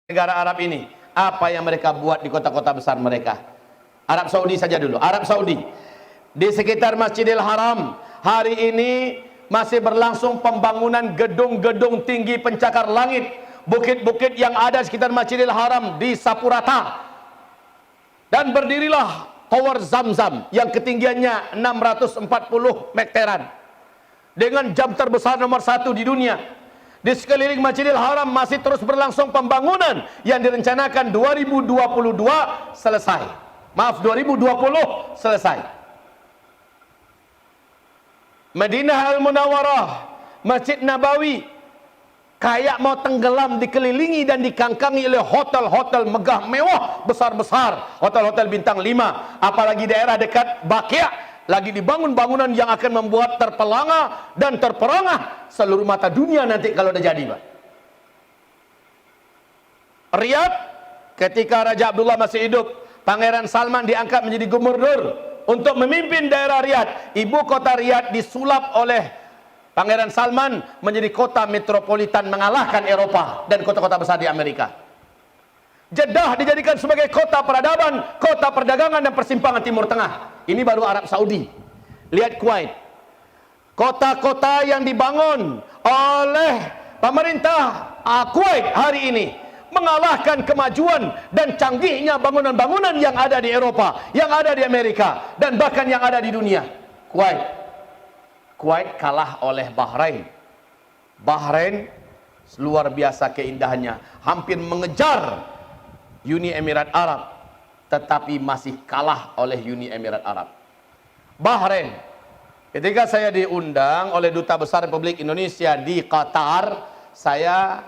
negara Arab ini, apa yang mereka buat di kota-kota besar mereka. Arab Saudi saja dulu. Arab Saudi di sekitar Masjidil Haram hari ini masih berlangsung pembangunan gedung-gedung tinggi pencakar langit. Bukit-bukit yang ada di sekitar Masjidil Haram disapu rata, dan berdirilah Tower Zamzam yang ketinggiannya 640 meteran dengan jam terbesar nomor 1 di dunia. Di sekeliling Masjidil Haram masih terus berlangsung pembangunan yang direncanakan 2022 selesai. Maaf, 2020 selesai. Madinah Al-Munawwarah, Masjid Nabawi kayak mau tenggelam, dikelilingi dan dikangkangi oleh hotel-hotel megah mewah besar-besar, hotel-hotel bintang 5. Apalagi daerah dekat Baqi', lagi dibangun bangunan yang akan membuat terpelanga dan terperangah seluruh mata dunia nanti kalau udah jadi, Pak. Riyadh, ketika Raja Abdullah masih hidup, Pangeran Salman diangkat menjadi gubernur untuk memimpin daerah Riyadh. Ibu kota Riyadh disulap oleh Pangeran Salman menjadi kota metropolitan mengalahkan Eropa dan kota-kota besar di Amerika. Jeddah dijadikan sebagai kota peradaban, kota perdagangan dan persimpangan Timur Tengah. Ini baru Arab Saudi. Lihat Kuwait. Kota-kota yang dibangun oleh pemerintah Kuwait hari ini mengalahkan kemajuan dan canggihnya bangunan-bangunan yang ada di Eropa, yang ada di Amerika, dan bahkan yang ada di dunia. Kuwait kalah oleh Bahrain. Bahrain luar biasa keindahannya, hampir mengejar Uni Emirat Arab, tetapi masih kalah oleh Uni Emirat Arab. Bahrain, ketika saya diundang oleh Duta Besar Republik Indonesia di Qatar, saya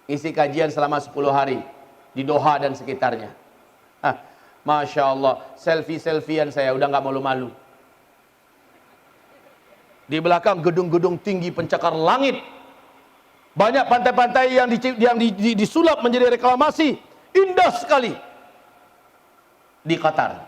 isi kajian selama 10 hari di Doha dan sekitarnya. Masya Allah, selfie-selfian saya udah nggak malu-malu. Di belakang gedung-gedung tinggi pencakar langit, banyak pantai-pantai yang disulap menjadi reklamasi. Indah sekali di Qatar.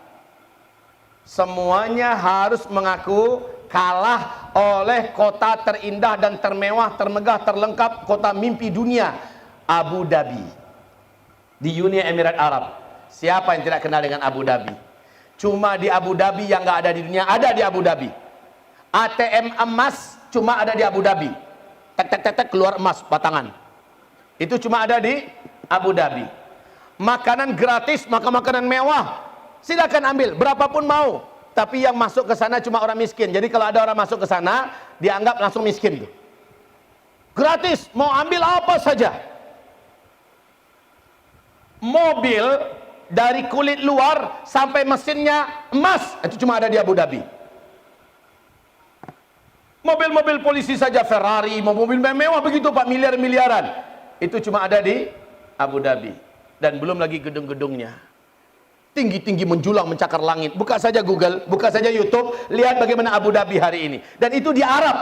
Semuanya harus mengaku kalah oleh kota terindah dan termewah, termegah, terlengkap, kota mimpi dunia, Abu Dhabi di Uni Emirat Arab. Siapa yang tidak kenal dengan Abu Dhabi? Cuma di Abu Dhabi yang nggak ada di dunia ada di Abu Dhabi. ATM emas cuma ada di Abu Dhabi. Tek keluar emas batangan. Itu cuma ada di Abu Dhabi. Makanan gratis, makanan mewah, silakan ambil berapapun mau. Tapi yang masuk ke sana cuma orang miskin. Jadi kalau ada orang masuk ke sana, dianggap langsung miskin tuh. Gratis, mau ambil apa saja. Mobil dari kulit luar sampai mesinnya emas, itu cuma ada di Abu Dhabi. Mobil-mobil polisi saja, Ferrari, mobil mewah begitu Pak, miliar-miliaran, itu cuma ada di Abu Dhabi. Dan belum lagi gedung-gedungnya tinggi-tinggi menjulang mencakar langit. Buka saja Google, buka saja YouTube, lihat bagaimana Abu Dhabi hari ini. Dan itu di Arab.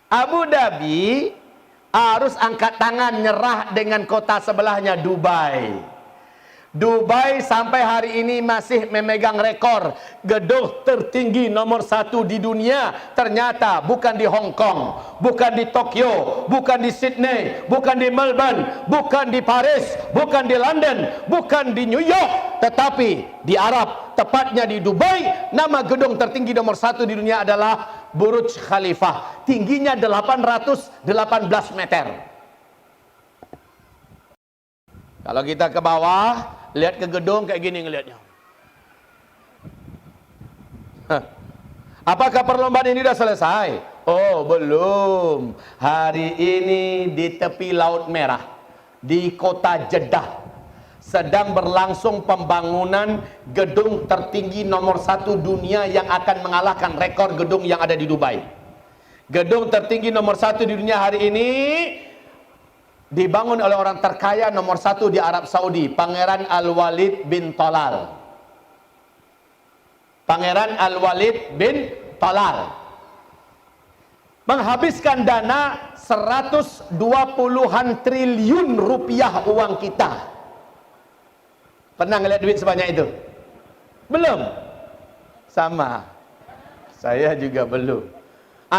Abu Dhabi harus angkat tangan nyerah dengan kota sebelahnya, Dubai. Dubai sampai hari ini masih memegang rekor gedung tertinggi nomor 1 di dunia. Ternyata bukan di Hong Kong, bukan di Tokyo, bukan di Sydney, bukan di Melbourne, bukan di Paris, bukan di London, bukan di New York, tetapi di Arab, tepatnya di Dubai. Nama gedung tertinggi nomor 1 di dunia adalah Burj Khalifah. Tingginya 818 meter. Kalau kita ke bawah, lihat ke gedung kayak gini ngelihatnya. Apakah perlombaan ini sudah selesai? Oh, belum. Hari ini di tepi Laut Merah, di kota Jeddah, sedang berlangsung pembangunan gedung tertinggi nomor 1 dunia yang akan mengalahkan rekor gedung yang ada di Dubai. Gedung tertinggi nomor 1 di dunia hari ini dibangun oleh orang terkaya nomor 1 di Arab Saudi, Pangeran Al-Walid bin Talal. Pangeran Al-Walid bin Talal menghabiskan dana 120-an triliun rupiah uang kita. Pernah ngeliat duit sebanyak itu? Belum? Sama. Saya juga belum.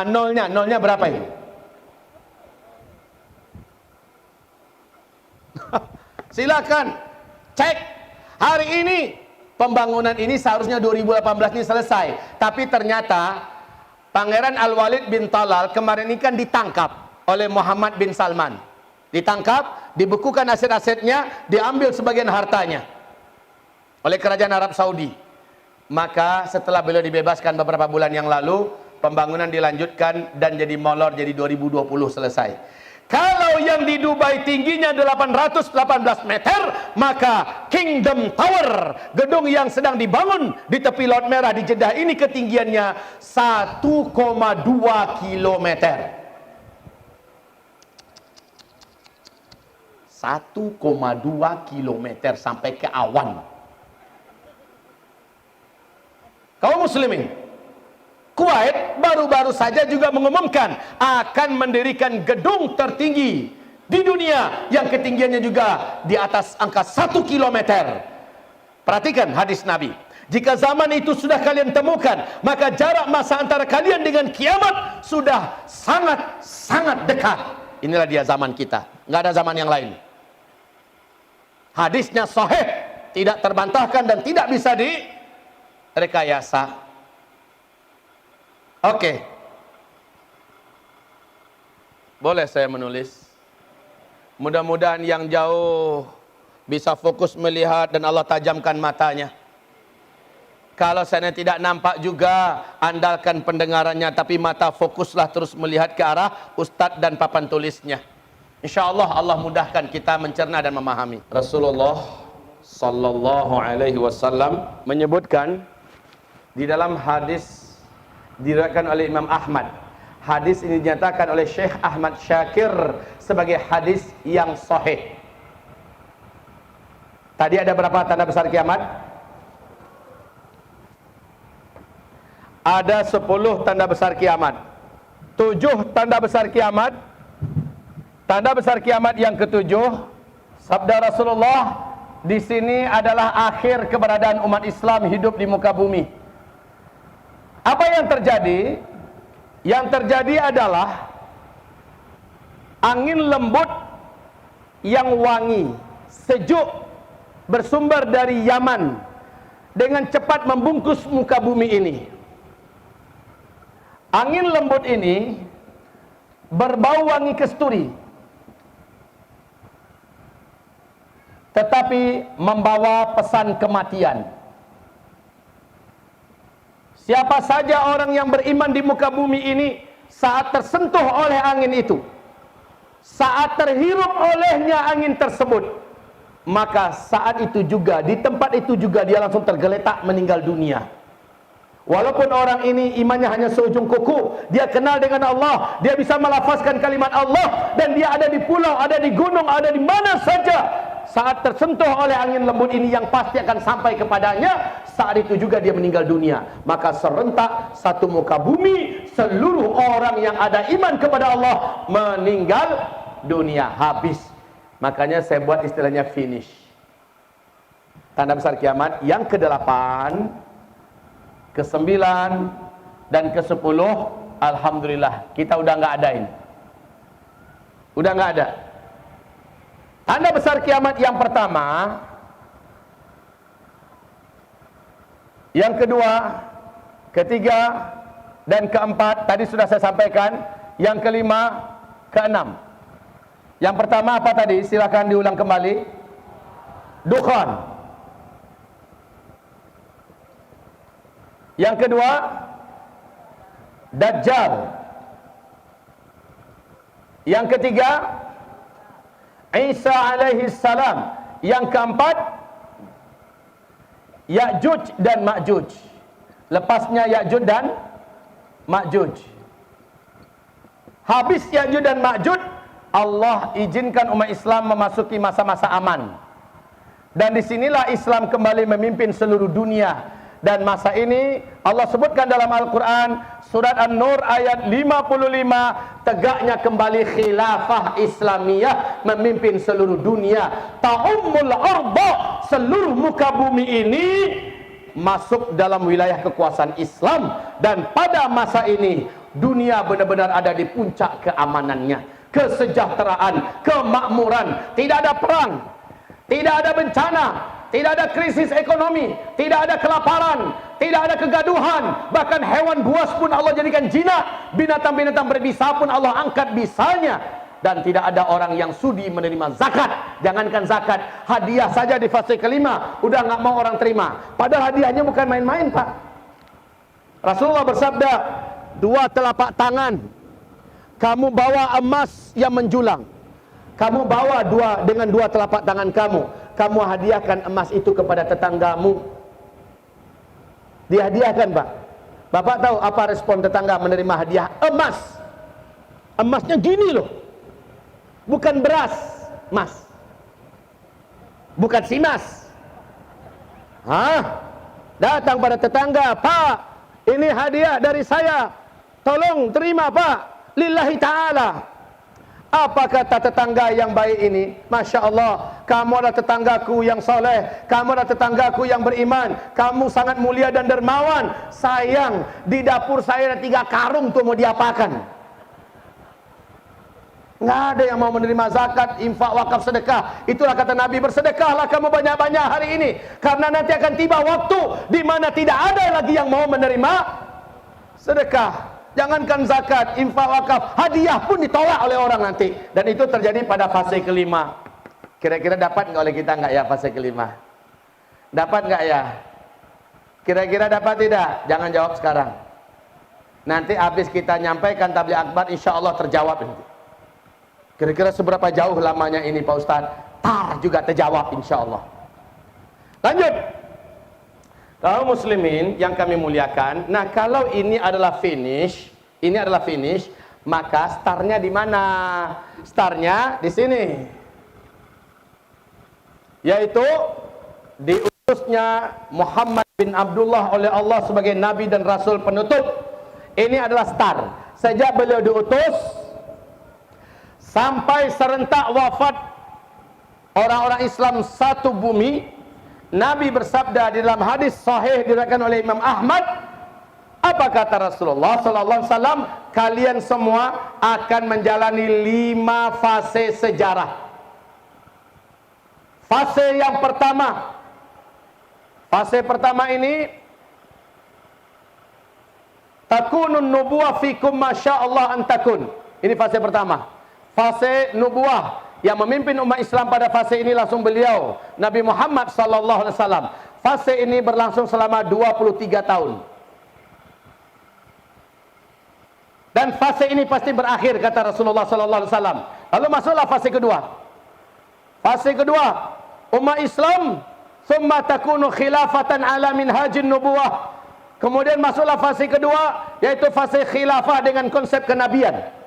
Nolnya berapa itu? Silakan cek. Hari ini pembangunan ini seharusnya 2018 ini selesai, tapi ternyata Pangeran Al-Walid bin Talal kemarin ini kan ditangkap oleh Muhammad bin Salman. Ditangkap, dibekukan aset-asetnya, diambil sebagian hartanya oleh kerajaan Arab Saudi. Maka setelah beliau dibebaskan beberapa bulan yang lalu, pembangunan dilanjutkan dan jadi molor, jadi 2020 selesai. Kalau yang di Dubai tingginya 818 meter, maka Kingdom Tower, gedung yang sedang dibangun di tepi Laut Merah di Jeddah ini ketinggiannya 1,2 kilometer. 1,2 kilometer sampai ke awan. Kaum muslimin, Kuwait baru-baru saja juga mengumumkan akan mendirikan gedung tertinggi di dunia yang ketinggiannya juga di atas angka 1 kilometer. Perhatikan hadis Nabi. Jika zaman itu sudah kalian temukan, maka jarak masa antara kalian dengan kiamat sudah sangat-sangat dekat. Inilah dia zaman kita. Nggak ada zaman yang lain. Hadisnya sahih, tidak terbantahkan dan tidak bisa direkayasa. Oke. Boleh saya menulis? Mudah-mudahan yang jauh bisa fokus melihat dan Allah tajamkan matanya. Kalau saya tidak nampak juga, andalkan pendengarannya, tapi mata fokuslah terus melihat ke arah ustadz dan papan tulisnya. InsyaAllah Allah mudahkan kita mencerna dan memahami. Rasulullah sallallahu alaihi wasallam menyebutkan di dalam hadis diriwayatkan oleh Imam Ahmad. Hadis ini dinyatakan oleh Syekh Ahmad Syakir sebagai hadis yang sahih. Tadi ada berapa tanda besar kiamat? Ada 10 tanda besar kiamat. 7 tanda besar kiamat. Tanda besar kiamat yang ketujuh, sabda Rasulullah, di sini adalah akhir keberadaan umat Islam hidup di muka bumi. Apa yang terjadi? Yang terjadi adalah angin lembut yang wangi, sejuk, bersumber dari Yaman, dengan cepat membungkus muka bumi ini. Angin lembut ini berbau wangi kasturi, tetapi membawa pesan kematian. Siapa saja orang yang beriman di muka bumi ini, saat tersentuh oleh angin itu, saat terhirup olehnya angin tersebut, maka saat itu juga, di tempat itu juga dia langsung tergeletak meninggal dunia. Walaupun orang ini imannya hanya seujung kuku, dia kenal dengan Allah, dia bisa melafazkan kalimat Allah, dan dia ada di pulau, ada di gunung, ada di mana saja. Saat tersentuh oleh angin lembut ini yang pasti akan sampai kepadanya, saat itu juga dia meninggal dunia. Maka serentak satu muka bumi, seluruh orang yang ada iman kepada Allah meninggal dunia, habis. Makanya saya buat istilahnya finish. Tanda besar kiamat yang ke-8, ke-9 dan ke-10, alhamdulillah kita udah nggak adain. Udah nggak ada. Tanda besar kiamat yang pertama, yang kedua, ketiga, dan keempat tadi sudah saya sampaikan. Yang kelima, keenam. Yang pertama apa tadi? Silakan diulang kembali. Dukhan. Yang kedua, Dajjal. Yang ketiga, Isa alaihi salam. Yang keempat, Ya'juj dan Ma'juj. Lepasnya Ya'juj dan Ma'juj. Habis Ya'juj dan Ma'juj, Allah izinkan umat Islam memasuki masa-masa aman. Dan disinilah Islam kembali memimpin seluruh dunia. Dan masa ini Allah sebutkan dalam Al-Quran surat An-Nur ayat 55, tegaknya kembali khilafah Islamiyah memimpin seluruh dunia. Ta'ummul arda, seluruh muka bumi ini masuk dalam wilayah kekuasaan Islam. Dan pada masa ini dunia benar-benar ada di puncak keamanannya, kesejahteraan, kemakmuran. Tidak ada perang, tidak ada bencana, tidak ada krisis ekonomi, tidak ada kelaparan, tidak ada kegaduhan. Bahkan hewan buas pun Allah jadikan jinak, binatang-binatang berbisa pun Allah angkat bisanya. Dan tidak ada orang yang sudi menerima zakat. Jangankan zakat, hadiah saja di fase kelima udah nggak mau orang terima. Padahal hadiahnya bukan main-main, Pak. Rasulullah bersabda, dua telapak tangan kamu bawa emas yang menjulang, kamu bawa dengan dua telapak tangan kamu hadiahkan emas itu kepada tetanggamu. Dihadiahkan, Pak. Bapak tahu apa respon tetangga menerima hadiah emas? Emasnya gini loh, bukan beras, mas, bukan simas. Datang pada tetangga, Pak, ini hadiah dari saya, tolong terima, Pak, lillahi ta'ala. Apa kata tetangga yang baik ini? Masya Allah, kamu adalah tetanggaku yang soleh, kamu adalah tetanggaku yang beriman, kamu sangat mulia dan dermawan. Sayang, di dapur saya ada 3 karung tuh, mau diapakan? Nggak ada yang mau menerima zakat, infak, wakaf, sedekah. Itulah kata Nabi, bersedekahlah kamu banyak-banyak hari ini, karena nanti akan tiba waktu di mana tidak ada lagi yang mau menerima sedekah. Jangankan zakat, infak, wakaf, hadiah pun ditolak oleh orang nanti. Dan itu terjadi pada fase kelima. Kira-kira dapat nggak oleh kita nggak ya fase kelima? Dapat nggak ya? Kira-kira dapat tidak? Jangan jawab sekarang. Nanti habis kita nyampaikan tabligh akbar, insya Allah terjawab nanti. Kira-kira seberapa jauh lamanya ini Pak Ustadz? Tar juga terjawab insya Allah. Lanjut. Kaum muslimin yang kami muliakan, nah kalau ini adalah finish, maka startnya di mana? Startnya di sini, yaitu diutusnya Muhammad bin Abdullah oleh Allah sebagai Nabi dan Rasul penutup. Ini adalah start. Sejak beliau diutus sampai serentak wafat orang-orang Islam satu bumi, Nabi bersabda di dalam hadis sahih diriwayatkan oleh Imam Ahmad, apa kata Rasulullah sallallahu alaihi wasallam? Kalian semua akan menjalani 5 fase sejarah. Fase yang pertama, fase pertama ini takunun nubuwah fikum masyaallah an takun. Ini fase pertama. Fase nubuwah. Yang memimpin umat Islam pada fase ini langsung beliau, Nabi Muhammad sallallahu alaihi wasallam. Fase ini berlangsung selama 23 tahun. Dan fase ini pasti berakhir kata Rasulullah sallallahu alaihi wasallam. Lalu masuklah fase kedua. Fase kedua, umat Islam summa takunu khilafatan ala minhajin nubuwah. Kemudian masuklah fase kedua, yaitu fase khilafah dengan konsep kenabian.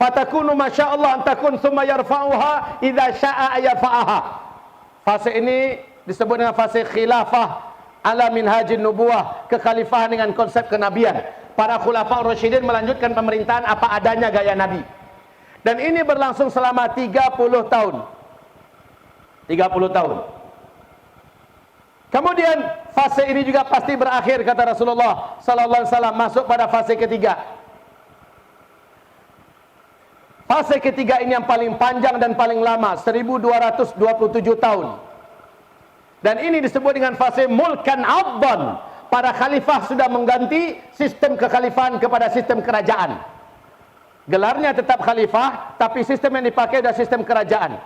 Fatakunu masyaallah antakun summa yarfa'uha idza syaa ayafa'aha. Fase ini disebut dengan fase khilafah ala minhajin nubuwah, kekhalifahan dengan konsep kenabian. Para khulafa rasyidin melanjutkan pemerintahan apa adanya gaya Nabi. Dan ini berlangsung selama 30 tahun. 30 tahun. Kemudian fase ini juga pasti berakhir kata Rasulullah sallallahu alaihi wasallam, masuk pada fase ketiga. Fase ketiga ini yang paling panjang dan paling lama, 1227 tahun. Dan ini disebut dengan fase mulkan abdan. Para khalifah sudah mengganti sistem kekhalifahan kepada sistem kerajaan. Gelarnya tetap khalifah, tapi sistem yang dipakai adalah sistem kerajaan.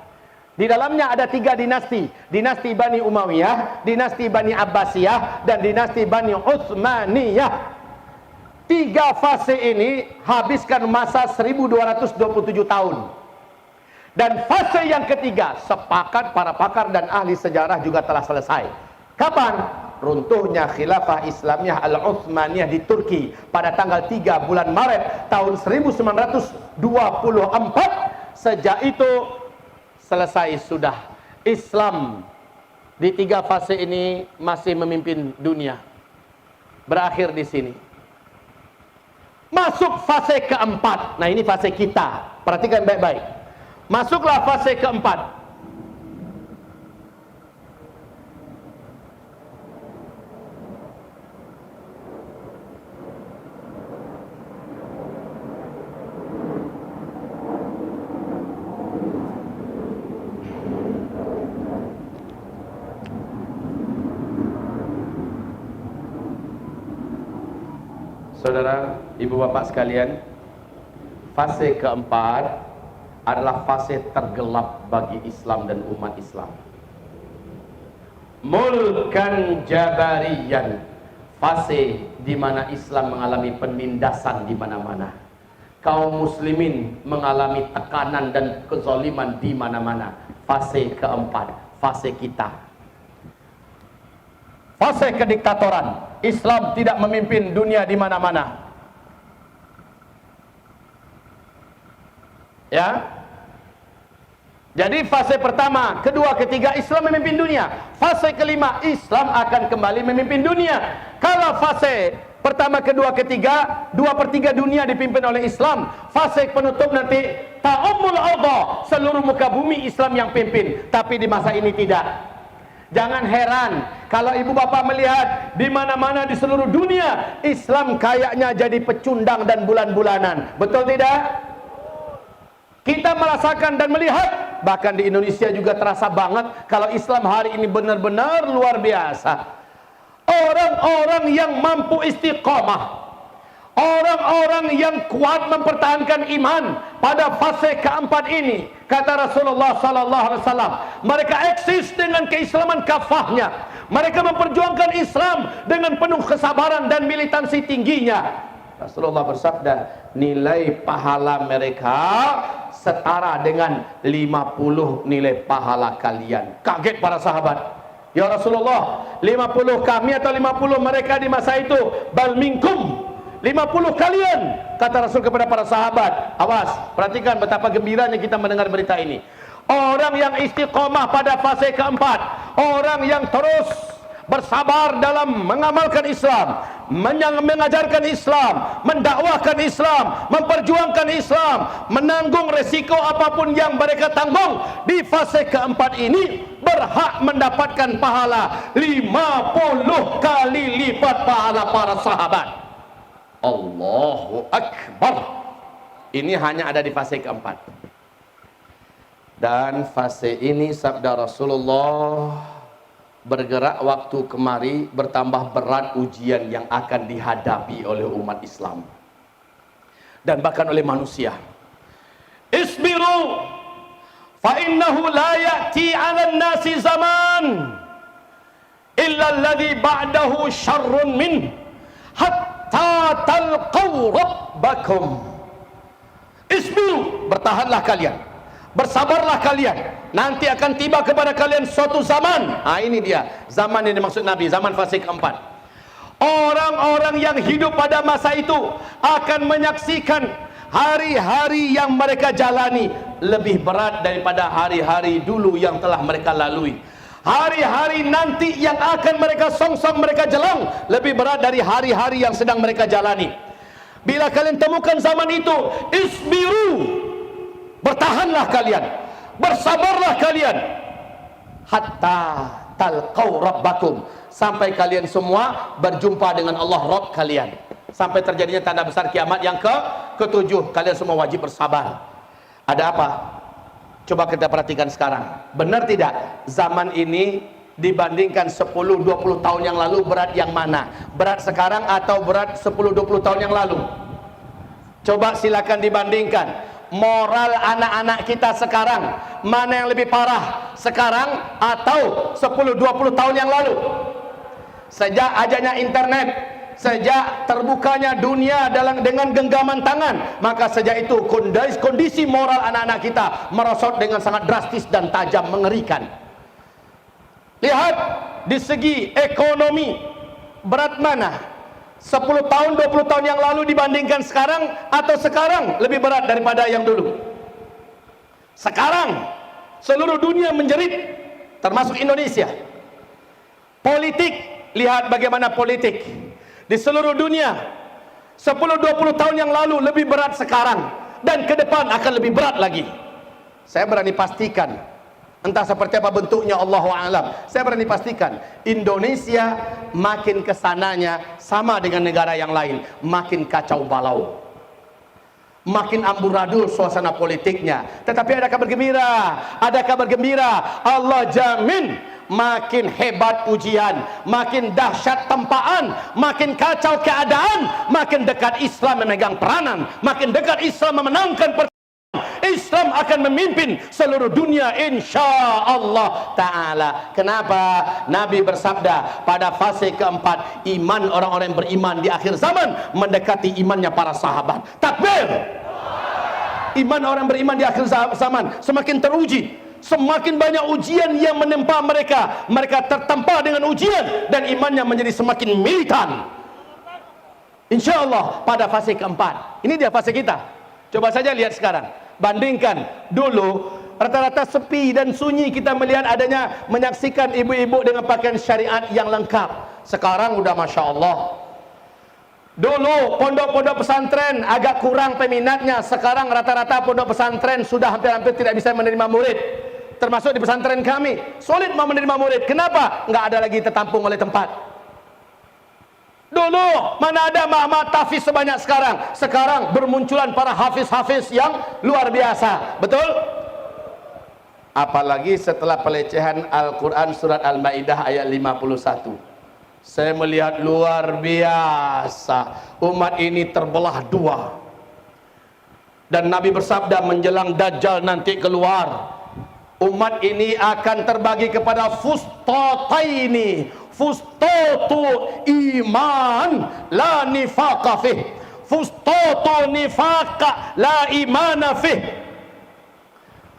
Di dalamnya ada 3 dinasti. Dinasti Bani Umayyah, dinasti Bani Abbasiyah, dan dinasti Bani Utsmaniyah. 3 fase ini habiskan masa 1227 tahun. Dan fase yang ketiga, sepakat para pakar dan ahli sejarah juga telah selesai. Kapan? Runtuhnya khilafah Islamiyah Al-Utsmaniyah di Turki pada tanggal 3 bulan Maret tahun 1924. Sejak itu selesai sudah. Islam di 3 fase ini masih memimpin dunia. Berakhir di sini. Masuk fase keempat. Nah ini fase kita. Perhatikan baik-baik. Masuklah fase keempat. Saudara, ibu bapak sekalian, fase keempat adalah fase tergelap bagi Islam dan umat Islam. Mulkan jabariyan, fase di mana Islam mengalami penindasan di mana-mana. Kaum muslimin mengalami tekanan dan kezaliman di mana-mana. Fase keempat, fase kita. Fase kediktatoran. Islam tidak memimpin dunia di mana-mana. Ya. Jadi fase pertama, kedua, ketiga Islam memimpin dunia. Fase kelima, Islam akan kembali memimpin dunia. Kalau fase pertama, kedua, ketiga, 2/3 dunia dipimpin oleh Islam. Fase penutup nanti ta'ummul arda, seluruh muka bumi Islam yang pimpin. Tapi di masa ini tidak. Jangan heran kalau ibu bapak melihat di mana-mana di seluruh dunia Islam kayaknya jadi pecundang dan bulan-bulanan. Betul tidak? Kita merasakan dan melihat, bahkan di Indonesia juga terasa banget kalau Islam hari ini benar-benar luar biasa. Orang-orang yang mampu istiqamah, orang-orang yang kuat mempertahankan iman pada fase keempat ini, kata Rasulullah sallallahu alaihi wasallam, mereka eksis dengan keislaman kafahnya. Mereka memperjuangkan Islam dengan penuh kesabaran dan militansi tingginya. Rasulullah bersabda, nilai pahala mereka setara dengan 50 nilai pahala kalian. Kaget para sahabat. Ya Rasulullah, 50 kami atau 50 mereka di masa itu? Bal minkum, 50 kalian, kata Rasul kepada para sahabat. Awas, perhatikan betapa gembiranya kita mendengar berita ini. Orang yang istiqomah pada fase keempat, orang yang terus bersabar dalam mengamalkan Islam, mengajarkan Islam, mendakwahkan Islam, memperjuangkan Islam, menanggung resiko apapun yang mereka tanggung di fase keempat ini, berhak mendapatkan pahala 50 kali lipat pahala para sahabat. Allahu Akbar. Ini hanya ada di fase keempat. Dan fase ini sabda Rasulullah, bergerak waktu kemari bertambah berat ujian yang akan dihadapi oleh umat Islam dan bahkan oleh manusia. Isbiru fa innahu la ya'ti 'alan nasi zaman illa alladhi ba'dahu syarrun min hatta talqaw rabbakum. Isbiru, bertahanlah kalian, bersabarlah kalian, nanti akan tiba kepada kalian suatu zaman. Ini dia zaman yang dimaksud Nabi, zaman fase keempat. Orang-orang yang hidup pada masa itu akan menyaksikan hari-hari yang mereka jalani lebih berat daripada hari-hari dulu yang telah mereka lalui. Hari-hari nanti yang akan mereka songsong, mereka jelang, lebih berat dari hari-hari yang sedang mereka jalani. Bila kalian temukan zaman itu, isbiru, bertahanlah kalian, bersabarlah kalian, hatta talqaw rabbakum, sampai kalian semua berjumpa dengan Allah Rabb kalian, sampai terjadinya tanda besar kiamat yang ketujuh. Kalian semua wajib bersabar. Ada apa? Coba kita perhatikan sekarang. Benar tidak zaman ini dibandingkan 10-20 tahun yang lalu berat yang mana? Berat sekarang atau berat 10-20 tahun yang lalu? Coba silakan dibandingkan. Moral anak-anak kita sekarang mana yang lebih parah, sekarang atau 10-20 tahun yang lalu? Sejak adanya internet, sejak terbukanya dunia dengan genggaman tangan, maka sejak itu kondisi moral anak-anak kita merosot dengan sangat drastis dan tajam, mengerikan. Lihat di segi ekonomi, berat mana 10 tahun 20 tahun yang lalu dibandingkan sekarang, atau sekarang lebih berat daripada yang dulu? Sekarang seluruh dunia menjerit, termasuk Indonesia. Politik, lihat bagaimana politik di seluruh dunia. 10-20 tahun yang lalu lebih berat sekarang, dan ke depan akan lebih berat lagi. Saya berani pastikan, entah seperti apa bentuknya Allahu a'lam, saya berani pastikan Indonesia makin kesananya sama dengan negara yang lain, makin kacau balau, makin amburadul suasana politiknya. Tetapi ada kabar gembira, ada kabar gembira. Allah jamin makin hebat ujian, makin dahsyat tempaan, makin kacau keadaan, makin dekat Islam memegang peranan, makin dekat Islam memenangkan pertempuran. Islam akan memimpin seluruh dunia insya-Allah ta'ala. Kenapa? Nabi bersabda pada fase keempat, iman orang-orang yang beriman di akhir zaman mendekati imannya para sahabat. Takbir! Iman orang beriman di akhir zaman semakin teruji. Semakin banyak ujian yang menempa mereka. Mereka tertempa dengan ujian dan imannya menjadi semakin militan. InsyaAllah pada fase keempat. Ini dia fase kita. Coba saja lihat sekarang. Bandingkan dulu rata-rata sepi dan sunyi, kita melihat adanya menyaksikan ibu-ibu dengan pakaian syariat yang lengkap. Sekarang udah Masya Allah. Dulu pondok-pondok pesantren agak kurang peminatnya. Sekarang rata-rata pondok pesantren sudah hampir-hampir tidak bisa menerima murid. Termasuk di pesantren kami sulit mau menerima murid. Kenapa? Nggak ada lagi tertampung oleh tempat. Dulu mana ada mak-mak tahfiz sebanyak sekarang. Sekarang bermunculan para hafiz-hafiz yang luar biasa. Betul? Apalagi setelah pelecehan Al-Quran surat Al-Ma'idah ayat 51. Saya melihat luar biasa. Umat ini terbelah dua. Dan Nabi bersabda menjelang Dajjal nanti keluar, umat ini akan terbagi kepada fustataini. Fustatu iman la nifaqa fih, fustatu nifaqa la imana fih.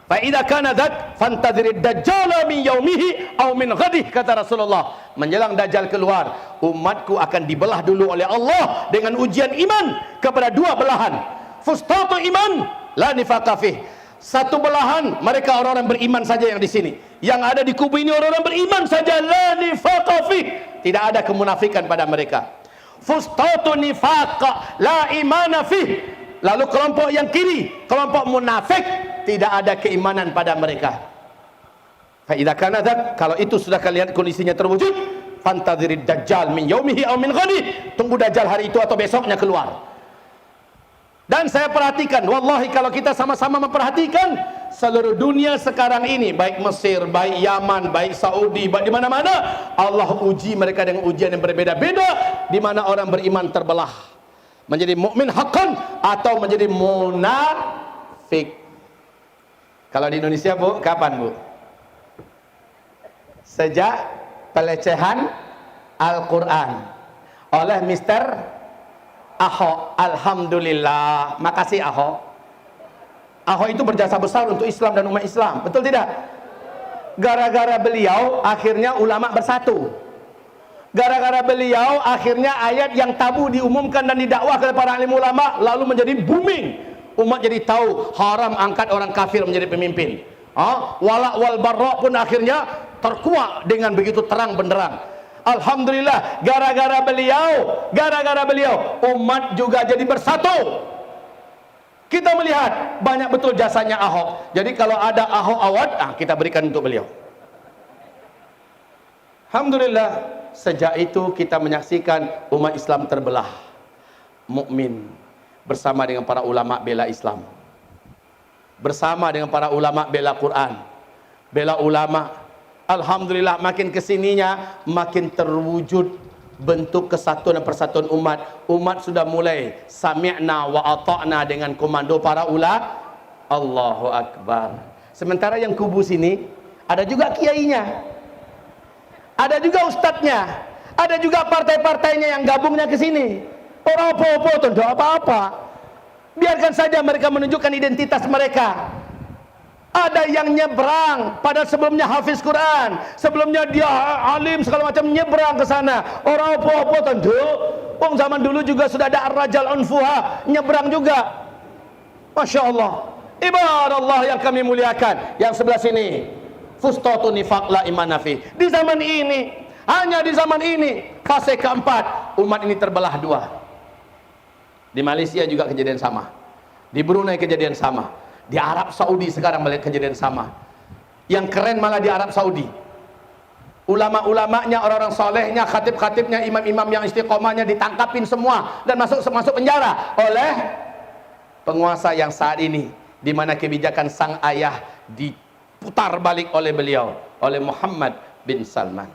Fa idza kana dzak fantadhirid dajjal min yaumihi aw min ghadih, kata Rasulullah. Menjelang Dajjal keluar, umatku akan dibelah dulu oleh Allah dengan ujian iman kepada dua belahan. Fustatu iman la nifaqa fih. Satu belahan mereka orang-orang beriman saja yang di sini. Yang ada di kubu ini orang-orang beriman saja, la nifaqa fih. Tidak ada kemunafikan pada mereka. Fustatu nifaqa la imana fih. Lalu kelompok yang kiri, kelompok munafik, tidak ada keimanan pada mereka. Fa idza kana dzak, kalau itu sudah kalian kondisinya terwujud, fantadhirid dajjal min yaumihi aw min ghadih. Tunggu Dajjal hari itu atau besoknya keluar. Dan saya perhatikan, wallahi kalau kita sama-sama memperhatikan, seluruh dunia sekarang ini, baik Mesir, baik Yaman, baik Saudi, baik di mana-mana, Allah uji mereka dengan ujian yang berbeda-beda, di mana orang beriman terbelah menjadi mukmin haqqan atau menjadi munafik. Kalau di Indonesia, Bu, kapan, Bu? Sejak pelecehan Al-Quran oleh Mr. Ahok. Alhamdulillah, makasih Ahok. Ahok itu berjasa besar untuk Islam dan umat Islam, betul tidak? Gara-gara beliau akhirnya ulama bersatu. Gara-gara beliau akhirnya ayat yang tabu diumumkan dan didakwah oleh para alim ulama lalu menjadi booming. Umat jadi tahu haram angkat orang kafir menjadi pemimpin. Wala wal barra pun akhirnya terkuak dengan begitu terang benderang. Alhamdulillah, gara-gara beliau umat juga jadi bersatu. Kita melihat banyak betul jasanya Ahok. Jadi kalau ada Ahok award, kita berikan untuk beliau. Alhamdulillah, sejak itu kita menyaksikan umat Islam terbelah. Mukmin bersama dengan para ulama bela Islam, bersama dengan para ulama bela Quran, bela ulama. Alhamdulillah, makin kesininya makin terwujud bentuk kesatuan dan persatuan umat. Umat sudah mulai sami'na wa ata'na dengan komando para ulama. Allahu Akbar. Sementara yang kubu sini ada juga kiainya, ada juga ustadznya, ada juga partai-partainya yang gabungnya ke sini. Orang apa-apa, tidak apa-apa. Biarkan saja mereka menunjukkan identitas mereka. Ada yang nyebrang, pada sebelumnya hafiz Quran, sebelumnya dia alim segala macam, nyebrang ke sana. Orang apa-apa tentu. Zaman dulu juga sudah ada Ar-Rajal Unfuha, nyebrang juga. Masya Allah. Ibarat Allah yang kami muliakan. Yang sebelah sini, fustatu nifaq la imana fi. Di zaman ini, hanya di zaman ini, fase keempat, umat ini terbelah dua. Di Malaysia juga kejadian sama. Di Brunei kejadian sama. Di Arab Saudi sekarang melihat kejadian sama. Yang keren malah di Arab Saudi, ulama-ulamanya, orang-orang solehnya, khatib-khatibnya, imam-imam yang istiqomahnya ditangkapin semua dan masuk penjara oleh penguasa yang saat ini, di mana kebijakan sang ayah diputar balik oleh beliau, oleh Muhammad bin Salman.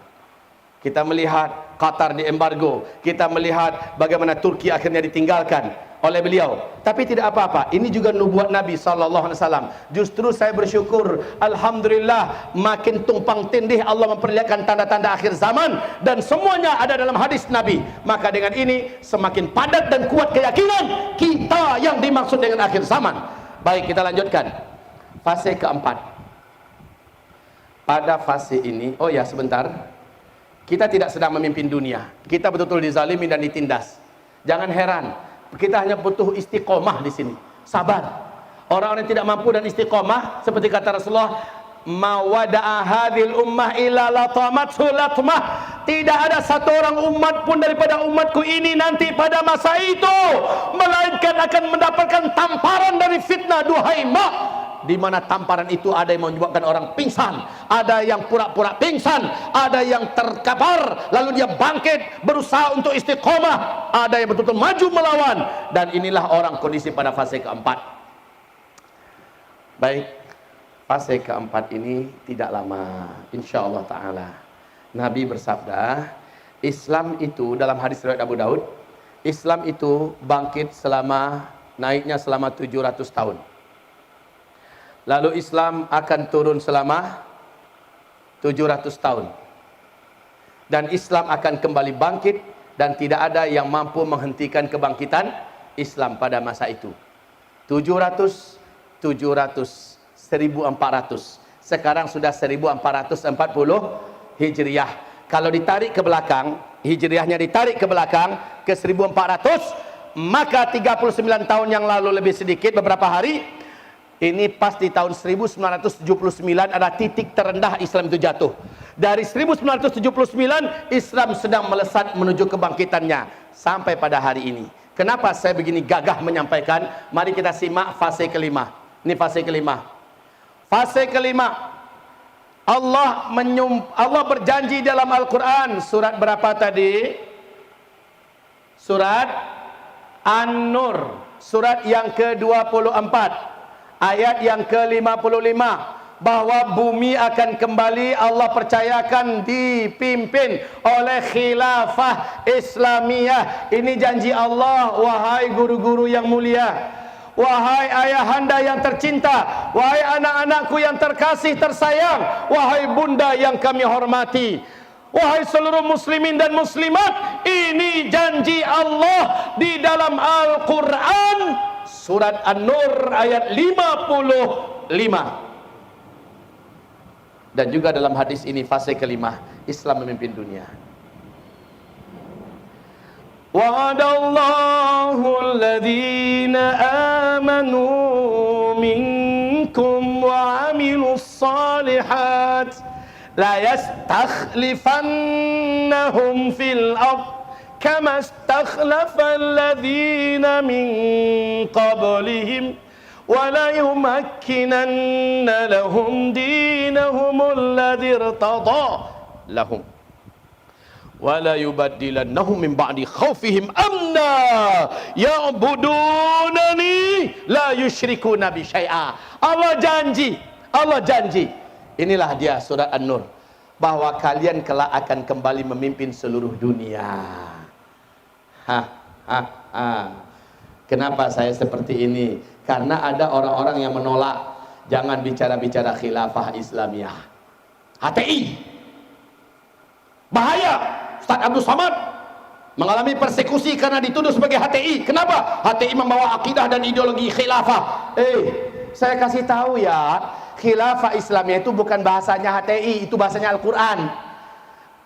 Kita melihat Qatar diembargo, kita melihat bagaimana Turki akhirnya ditinggalkan oleh beliau. Tapi tidak apa-apa, ini juga nubuat Nabi SAW. Justru saya bersyukur, alhamdulillah, makin tumpang tindih Allah memperlihatkan tanda-tanda akhir zaman, dan semuanya ada dalam hadis Nabi. Maka dengan ini semakin padat dan kuat keyakinan kita yang dimaksud dengan akhir zaman. Baik, kita lanjutkan fase keempat. Pada fase ini, oh ya sebentar, kita tidak sedang memimpin dunia, kita betul-betul dizalimi dan ditindas. Jangan heran, kita hanya butuh istiqomah di sini, sabar. Orang-orang yang tidak mampu dan istiqomah, seperti kata Rasulullah, mawada'a hadhil ummah illa latamathu latmah. Tidak ada satu orang umat pun daripada umatku ini nanti pada masa itu melainkan akan mendapatkan tamparan dari fitnah duhaimah, di mana tamparan itu ada yang menyebabkan orang pingsan, ada yang pura-pura pingsan, ada yang terkapar lalu dia bangkit berusaha untuk istiqomah, ada yang betul-betul maju melawan. Dan inilah orang kondisi pada fase keempat. Baik, fase keempat ini tidak lama, insyaallah ta'ala. Nabi bersabda, Islam itu dalam hadis riwayat Abu Daud, Islam itu bangkit naiknya selama 700 tahun. Lalu Islam akan turun selama 700 tahun. Dan Islam akan kembali bangkit, dan tidak ada yang mampu menghentikan kebangkitan Islam pada masa itu. 700, 1400. Sekarang sudah 1440 Hijriah. Kalau ditarik ke belakang, Hijriahnya ditarik ke belakang ke 1400, maka 39 tahun yang lalu lebih sedikit beberapa hari, ini pas di tahun 1979 ada titik terendah Islam itu jatuh. Dari 1979 Islam sedang melesat menuju kebangkitannya sampai pada hari ini. Kenapa saya begini gagah menyampaikan? Mari kita simak fase kelima. Ini fase kelima. Fase kelima, Allah berjanji dalam Al-Quran. Surat berapa tadi? Surat An-Nur, surat yang ke-24, ayat yang ke-55, bahwa bumi akan kembali Allah percayakan dipimpin oleh khilafah Islamiyah. Ini janji Allah. Wahai guru-guru yang mulia, wahai ayahanda yang tercinta, wahai anak-anakku yang terkasih tersayang, wahai bunda yang kami hormati, wahai seluruh muslimin dan muslimat, ini janji Allah di dalam Al-Quran. Surat An-Nur ayat 55. Dan juga dalam hadis ini fase kelima, Islam memimpin dunia. Wa'adallahu alladhina amanu minkum wa amilus salihat la yastakhlifannahum fil ardh kama istakhlafa alladhina min qablihim wa la yumakkinanna lahum dinahum alladhi irtada lahum wa la yubaddilannahum min ba'di khawfihim amna ya'budunani la yusyrikuna bi syai'a. Allah janji. Inilah dia surat An-Nur, bahwa kalian kelak akan kembali memimpin seluruh dunia. Kenapa saya seperti ini? Karena ada orang-orang yang menolak. Jangan bicara-bicara khilafah Islamiyah. HTI bahaya. Ustaz Abdul Samad mengalami persekusi karena dituduh sebagai HTI. Kenapa? HTI membawa akidah dan ideologi khilafah. Saya kasih tahu ya, khilafah Islamiyah itu bukan bahasanya HTI, itu bahasanya Al-Quran.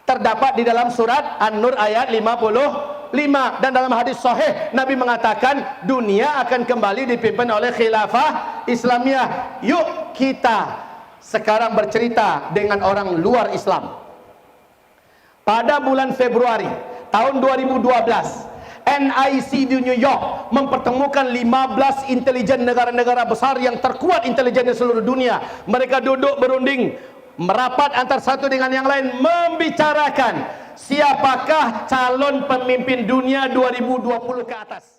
Terdapat di dalam surat An-Nur ayat 55. Dan dalam hadis sahih Nabi mengatakan dunia akan kembali dipimpin oleh khilafah Islamiyah. Yuk kita sekarang bercerita dengan orang luar Islam. Pada bulan Februari tahun 2012, NIC di New York mempertemukan 15 intelijen negara-negara besar yang terkuat intelijen di seluruh dunia. Mereka duduk berunding, merapat antar satu dengan yang lain, membicarakan siapakah calon pemimpin dunia 2020 ke atas.